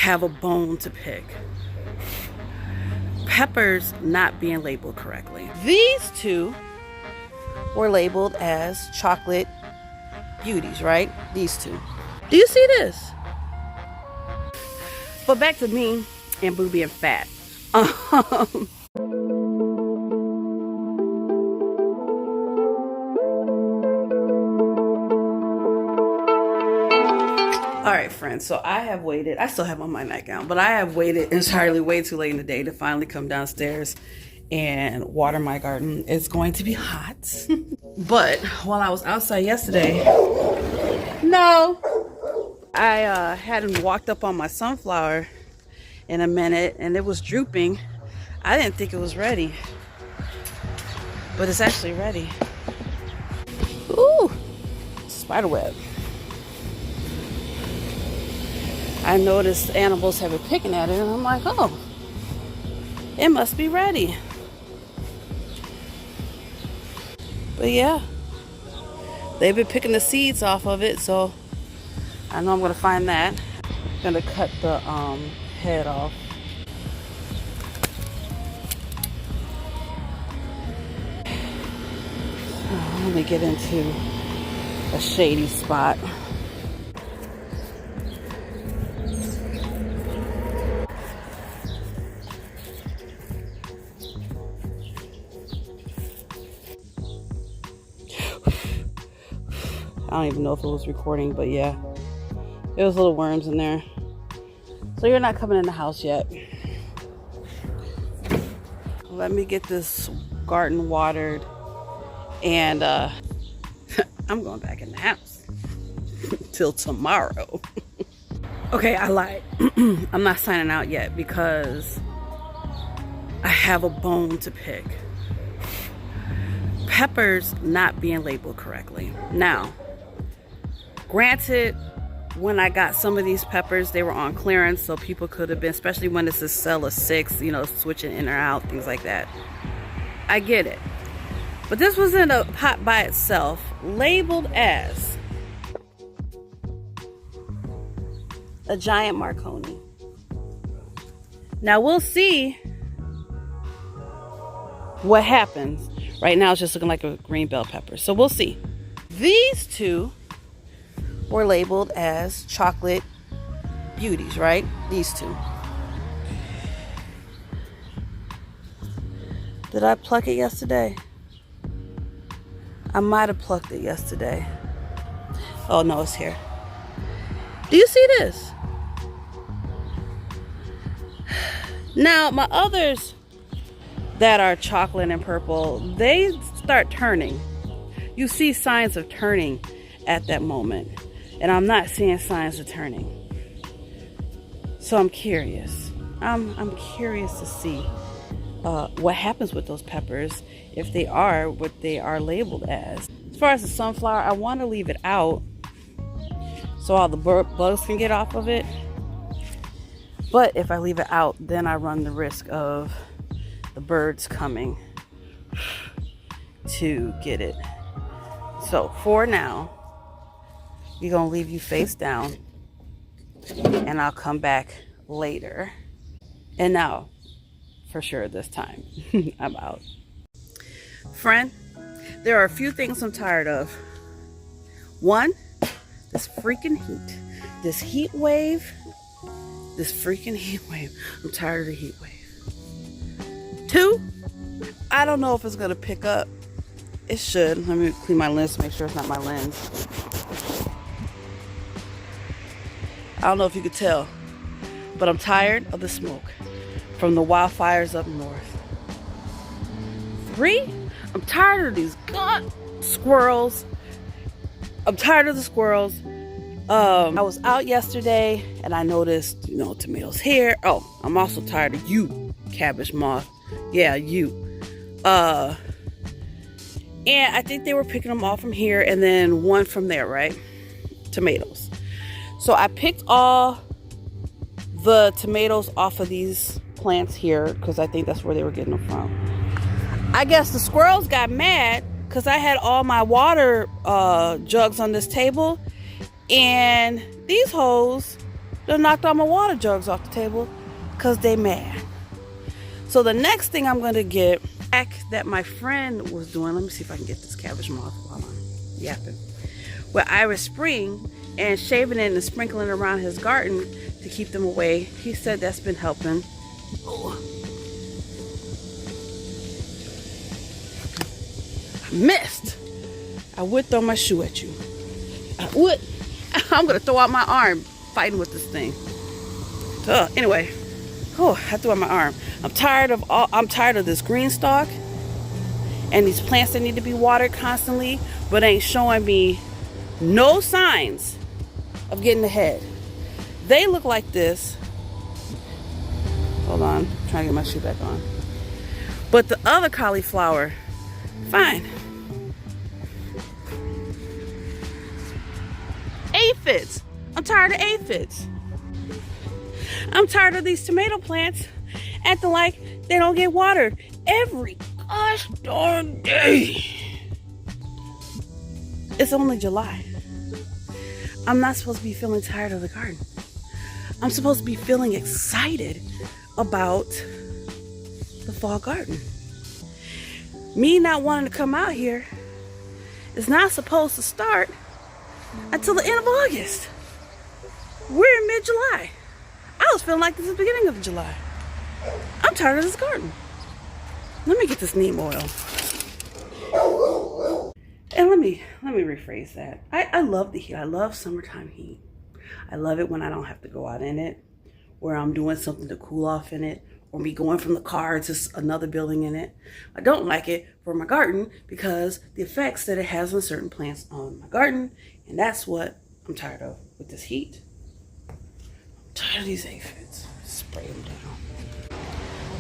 have a bone to pick. Peppers not being labeled correctly. These two were labeled as chocolate beauties, right? These two. Do you see this? But back to me and Boo being fat. Alright friends, so I have waited, I still have on my nightgown, but I have waited entirely way too late in the day to finally come downstairs and water my garden. It's going to be hot. But while I was outside yesterday, I hadn't walked up on my sunflower in a minute and it was drooping. I didn't think it was ready, but it's actually ready. Ooh, spider web. I noticed animals have been picking at it and I'm like, oh, it must be ready. But yeah, they've been picking the seeds off of it, so I know I'm gonna find that. I'm gonna cut the head off. So let me get into a shady spot. I don't even know if it was recording, but yeah, there was little worms in there. So you're not coming in the house yet. Let me get this garden watered and I'm going back in the house till tomorrow. Okay, I lied. I'm not signing out yet because I have a bone to pick. Peppers not being labeled correctly. Now, granted, when I got some of these peppers, they were on clearance, so people could have been, especially when it's a sell of 6, you know, switching in or out, things like that. I get it. But this was in a pot by itself, labeled as a giant Marconi. Now we'll see what happens. Right now it's just looking like a green bell pepper, so we'll see. These two were labeled as chocolate beauties, right? These two. Did I pluck it yesterday? I might have plucked it yesterday. Oh no, it's here. Do you see this? Now my others that are chocolate and purple, they start turning. You see signs of turning at that moment. And I'm not seeing signs of turning. So I'm curious. I'm curious to see what happens with those peppers if they are what they are labeled as. As far as the sunflower, I want to leave it out so all the bugs can get off of it. But if I leave it out, then I run the risk of the birds coming to get it. So for now, we're gonna leave you face down and I'll come back later. And now, for sure this time, I'm out. Friend, there are a few things I'm tired of. One, this freaking heat. This heat wave. This freaking heat wave. I'm tired of the heat wave. 2, I don't know if it's gonna pick up. It should. Let me clean my lens to make sure it's not my lens. I don't know if you could tell, but I'm tired of the smoke from the wildfires up north. 3, I'm tired of these squirrels. I'm tired of the squirrels. I was out yesterday and I noticed, you know, tomatoes here. Oh, I'm also tired of you, cabbage moth. Yeah, you. And I think they were picking them all from here and then one from there, right? Tomatoes. So I picked all the tomatoes off of these plants here because I think that's where they were getting them from. I guess the squirrels got mad because I had all my water jugs on this table and these hoes They knocked all my water jugs off the table because they mad. So the next thing I'm going to get back that my friend was doing, let me see if I can get this cabbage moth while I'm yapping, with Iris Spring and shaving it and sprinkling it around his garden to keep them away. He said that's been helping. Oh. I missed. I would throw my shoe at you. I would. I'm going to throw out my arm fighting with this thing. Anyway. Oh, I threw out my arm. I'm tired of this green stalk and these plants that need to be watered constantly, but ain't showing me no signs of getting ahead. They look like this. Hold on, I'm trying to get my shoe back on. But the other cauliflower, fine. Aphids. I'm tired of aphids. I'm tired of these tomato plants acting like they don't get watered every gosh darn day. It's only July. I'm not supposed to be feeling tired of the garden. I'm supposed to be feeling excited about the fall garden. Me not wanting to come out here is not supposed to start until the end of August. We're in mid-July. I was feeling like this is the beginning of July. I'm tired of this garden. Let me get this neem oil. And let me rephrase that. I love the heat. I love summertime heat. I love it when I don't have to go out in it, where I'm doing something to cool off in it, or me going from the car to another building in it. I don't like it for my garden because the effects that it has on certain plants on my garden, and that's what I'm tired of with this heat. Tired of these aphids. Spray them down.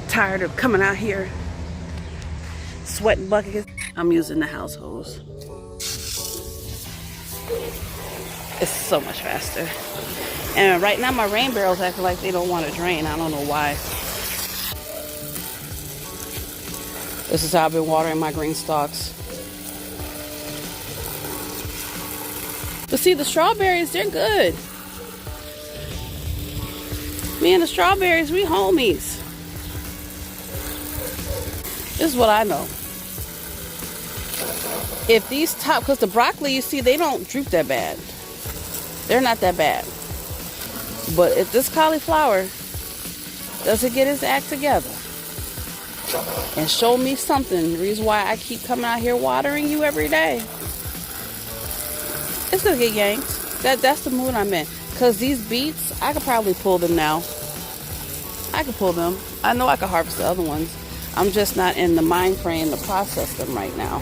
Tired of coming out here sweating buckets. I'm using the house hose. It's so much faster. And right now my rain barrels acting like they don't want to drain. I don't know why. This is how I've been watering my green stalks. But see, the strawberries, they're good. Me and the strawberries, we homies. This is what I know. If these top, because the broccoli, you see, they don't droop that bad. They're not that bad. But if this cauliflower doesn't get its act together and show me something, the reason why I keep coming out here watering you every day, it's gonna get yanked. That's the mood I'm in. Because these beets, I could probably pull them now. I could pull them. I know I could harvest the other ones. I'm just not in the mind frame to process them right now.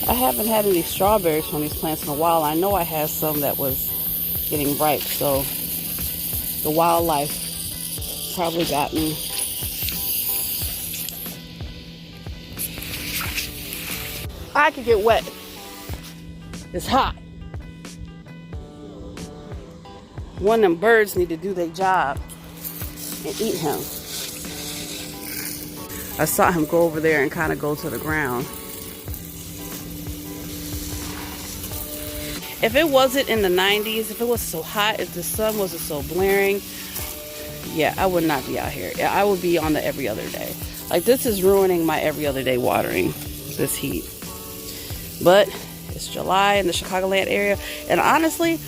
I haven't had any strawberries from these plants in a while. I know I had some that was getting ripe, so the wildlife probably got me. I could get wet. It's hot. One of them birds need to do their job and eat him. I saw him go over there and kind of go to the ground. If it wasn't in the 90s, if it was so hot, if the sun wasn't so blaring, yeah, I would not be out here. I would be on the every other day. Like, this is ruining my every other day watering, this heat. But it's July in the Chicagoland area, and honestly,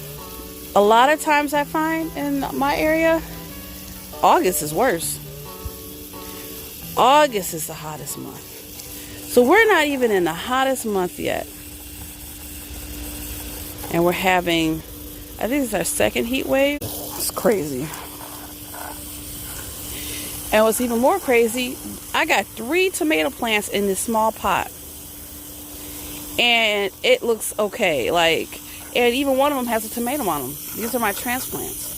a lot of times I find in my area, August is worse. August is the hottest month. So we're not even in the hottest month yet. And we're having, I think it's our second heat wave. It's crazy. And what's even more crazy, I got 3 tomato plants in this small pot. And it looks okay. Like, and even one of them has a tomato on them. These are my transplants.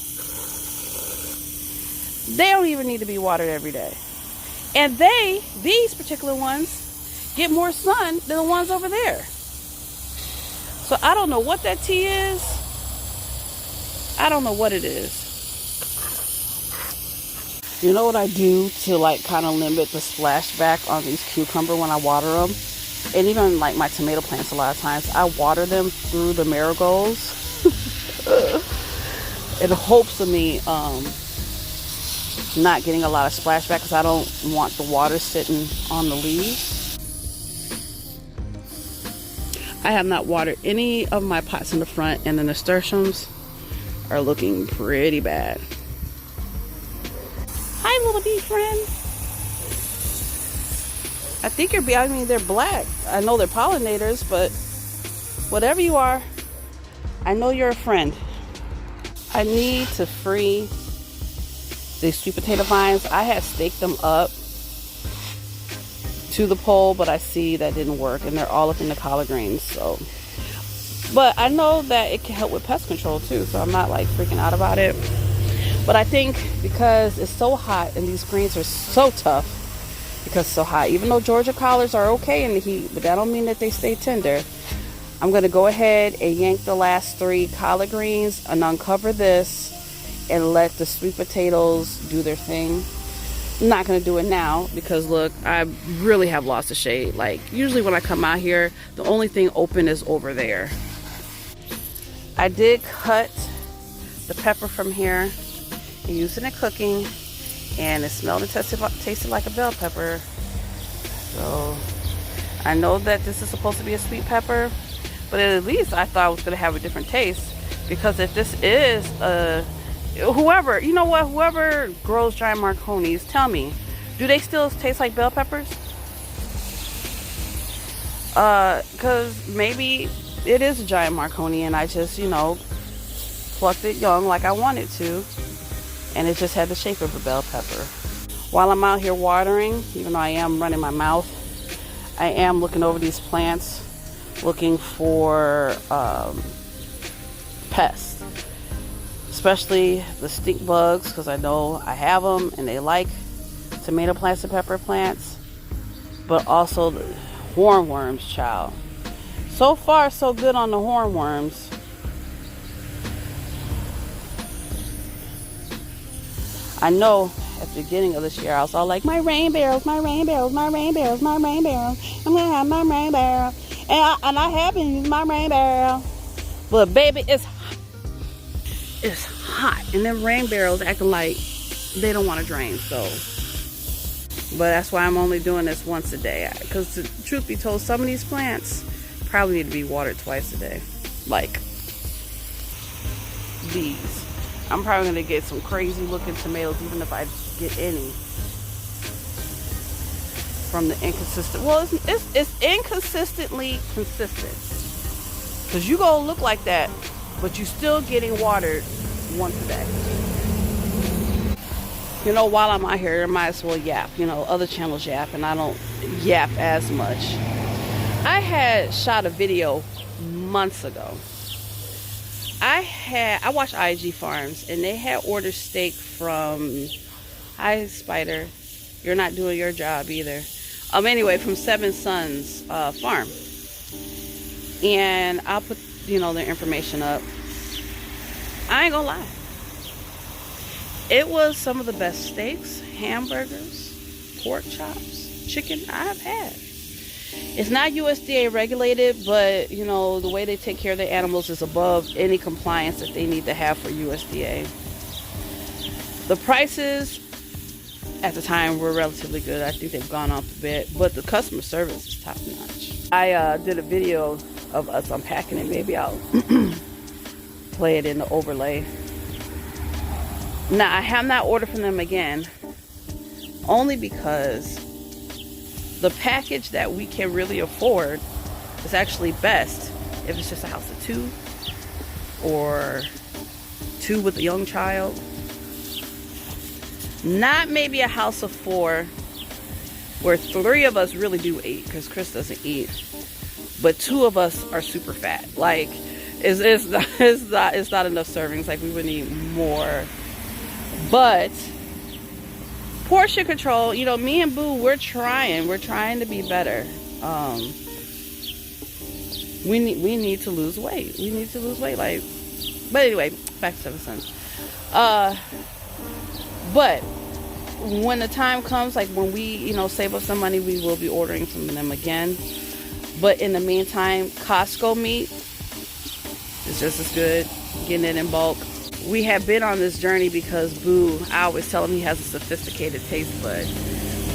They don't even need to be watered every day. And these particular ones, get more sun than the ones over there. So I don't know what that tea is. I don't know what it is. You know what I do to like kind of limit the splashback on these cucumber when I water them? And even like my tomato plants, a lot of times I water them through the marigolds. in hopes of me not getting a lot of splashback, because I don't want the water sitting on the leaves. I have not watered any of my pots in the front, and the nasturtiums are looking pretty bad. Hi, little bee friend. I think I mean, they're black. I know they're pollinators, but whatever you are, I know you're a friend. I need to free these sweet potato vines. I had staked them up to the pole, but I see that didn't work, and they're all up in the collard greens. So, but I know that it can help with pest control too, so I'm not like freaking out about it. But I think because it's so hot and these greens are so tough, because it's so hot, even though Georgia collards are okay in the heat, but that don't mean that they stay tender. I'm going to go ahead and yank the last 3 collard greens and uncover this and let the sweet potatoes do their thing. I'm not going to do it now because look, I really have lost the shade. Like usually when I come out here, the only thing open is over there. I did cut the pepper from here and use it in cooking, and it smelled and tasted like a bell pepper. So I know that this is supposed to be a sweet pepper, but at least I thought it was going to have a different taste, because if this is whoever, you know what, whoever grows giant Marconis, tell me, do they still taste like bell peppers? Because maybe it is a giant Marconi and I just, you know, plucked it young like I wanted to, and it just had the shape of a bell pepper. While I'm out here watering, even though I am running my mouth, I am looking over these plants, looking for pests, especially the stink bugs, because I know I have them and they like tomato plants and pepper plants, but also the hornworms, child. So far so good on the hornworms. I know at the beginning of this year I was all like, my rain barrels, my rain barrels, my rain barrels, my rain barrels, I'm gonna have my rain barrel, and I have been using my rain barrel, but baby, it's hot, and them rain barrels acting like they don't want to drain. So, but that's why I'm only doing this once a day, because the truth be told, some of these plants probably need to be watered twice a day, like these. I'm probably gonna get some crazy looking tomatoes, even if I get any, from the inconsistent. Well, it's inconsistently consistent, because you gonna look like that, but you still getting watered once a day. You know, while I'm out here, I might as well yap. You know, other channels yap, and I don't yap as much. I had shot a video months ago. I watched IG Farms, and they had ordered steak from, hi Spider, you're not doing your job either. Anyway, from Seven Sons Farm, and I'll put, you know, their information up. I ain't gonna lie, it was some of the best steaks, hamburgers, pork chops, chicken I've had. It's not USDA regulated, but you know, the way they take care of their animals is above any compliance that they need to have for USDA. The prices at the time were relatively good. I think they've gone up a bit, but the customer service is top notch. I did a video of us unpacking it. Maybe I'll play it in the overlay. Now, I have not ordered from them again, only because the package that we can really afford is actually best if it's just a house of 2 or 2 with a young child. Not maybe a house of 4 where 3 of us really do eat, because Chris doesn't eat, but 2 of us are super fat. Like it's not enough servings. Like we would need more. But portion control, you know, me and Boo, we're trying to be better. We need to lose weight. Like, but anyway, back to Seven Sons. But when the time comes, like when we, you know, save up some money, we will be ordering from them again. But in the meantime, Costco meat is just as good. getting it in bulk. We have been on this journey because Boo, I always tell him he has a sophisticated taste bud.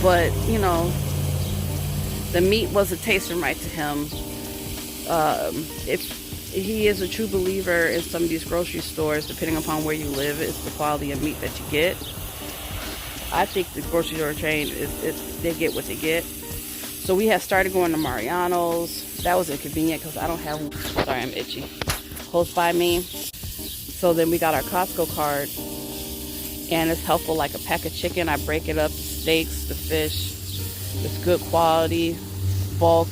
But, you know, the meat wasn't tasting right to him. If he is a true believer in some of these grocery stores, depending upon where you live, it's the quality of meat that you get. I think the grocery store chain, they get what they get. So we have started going to Mariano's. That was inconvenient because I don't have, sorry, I'm itchy, close by me. So then we got our Costco card, and it's helpful like a pack of chicken. I break it up, the steaks, the fish. It's good quality, bulk.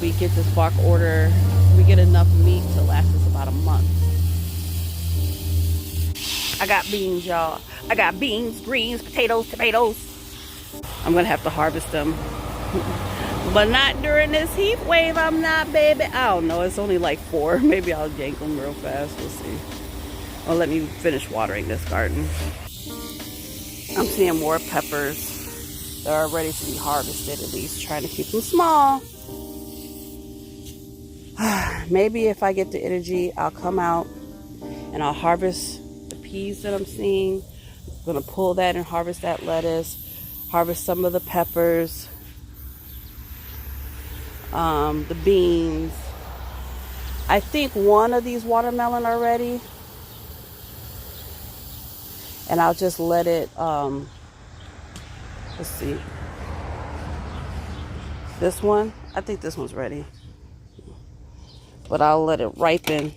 We get this bulk order. We get enough meat to last us about a month. I got beans, y'all. I got beans, greens, potatoes, tomatoes. I'm gonna have to harvest them. But not during this heat wave, I'm not, baby. I don't know, it's only like 4. Maybe I'll yank them real fast, we'll see. Well, let me finish watering this garden. I'm seeing more peppers that are ready to be harvested, at least trying to keep them small. Maybe if I get the energy, I'll come out and I'll harvest the peas that I'm seeing. I'm gonna pull that and harvest that lettuce, harvest some of the peppers, the beans. I think one of these watermelon are ready, and I'll just let it, let's see, this one, I think this one's ready, but I'll let it ripen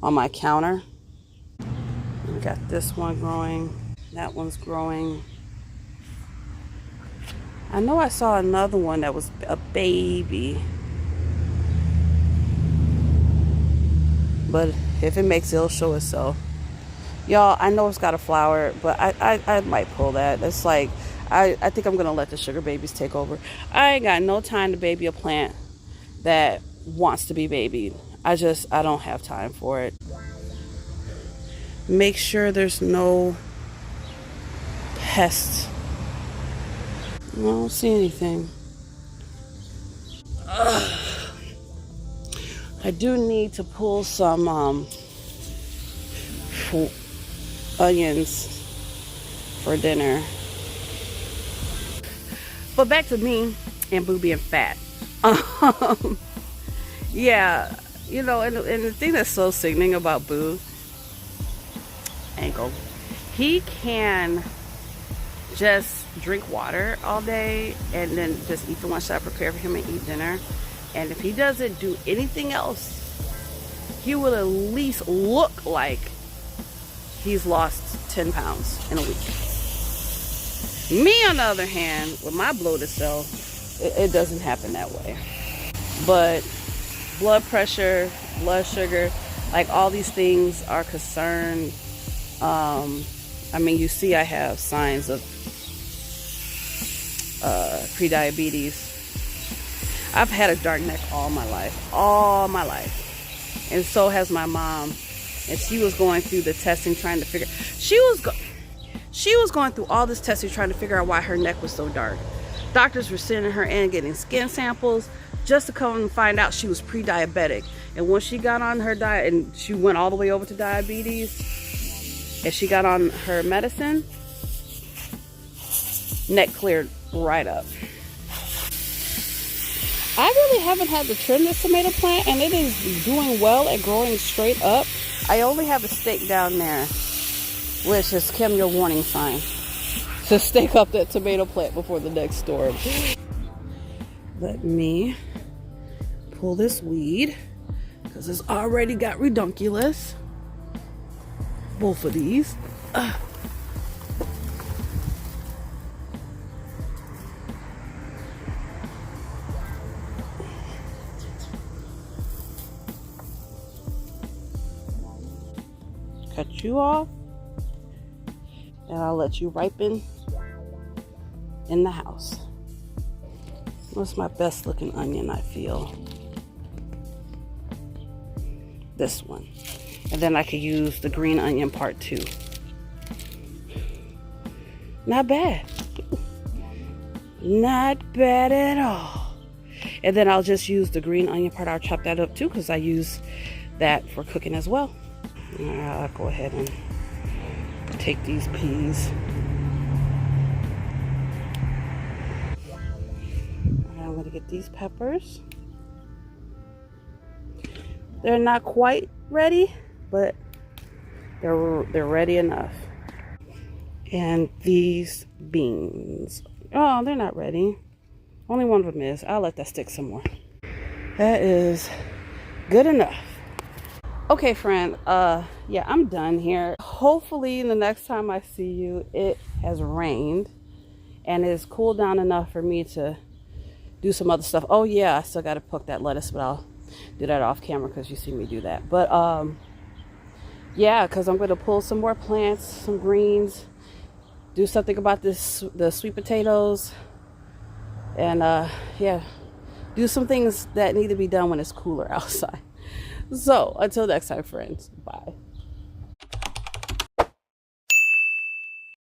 on my counter. We got this one growing, that one's growing. I know I saw another one that was a baby, but if it makes it, it'll show itself. Y'all, I know it's got a flower, but I might pull that. It's like, I think I'm gonna let the sugar babies take over. I ain't got no time to baby a plant that wants to be babied. I don't have time for it. Make sure there's no pests. I don't see anything. I do need to pull some onions for dinner. But back to me and Boo being fat. Yeah, you know, and the thing that's so sickening about Boo, ankle, he can just drink water all day and then just eat the lunch that I prepare for him and eat dinner. And if he doesn't do anything else, he will at least look like he's lost 10 pounds in a week. Me, on the other hand, with my bloated self, it doesn't happen that way. But blood pressure, blood sugar, like all these things are concerned. I mean, you see I have signs of pre-diabetes. I've had a dark neck all my life, and so has my mom. And she was going through the testing, trying to figure. She was going through all this testing, trying to figure out why her neck was so dark. Doctors were sending her in, getting skin samples, just to come and find out she was pre-diabetic. And when she got on her diet, and she went all the way over to diabetes, and she got on her medicine, neck cleared right up. I really haven't had to trim this tomato plant, and it is doing well and growing straight up. I only have a stake down there, which is Kim, your warning sign, to stake up that tomato plant before the next storm. Let me pull this weed, because it's already got redunculus. Both of these. Cut you off, and I'll let you ripen in the house. What's my best looking onion, I feel? This one. And then I could use the green onion part 2. Not bad. Not bad at all. And then I'll just use the green onion part. I'll chop that up too, because I use that for cooking as well. I'll go ahead and take these peas. I'm going to get these peppers. They're not quite ready, but they're ready enough. And these beans. Oh, they're not ready. Only one of them is. I'll let that stick some more. That is good enough. Okay, friend. Yeah, I'm done here. Hopefully, the next time I see you, it has rained and it's cooled down enough for me to do some other stuff. Oh yeah, I still got to poke that lettuce, but I'll do that off camera because you see me do that. But yeah, because I'm going to pull some more plants, some greens, do something about the sweet potatoes, and yeah, do some things that need to be done when it's cooler outside. So until next time, friends, bye.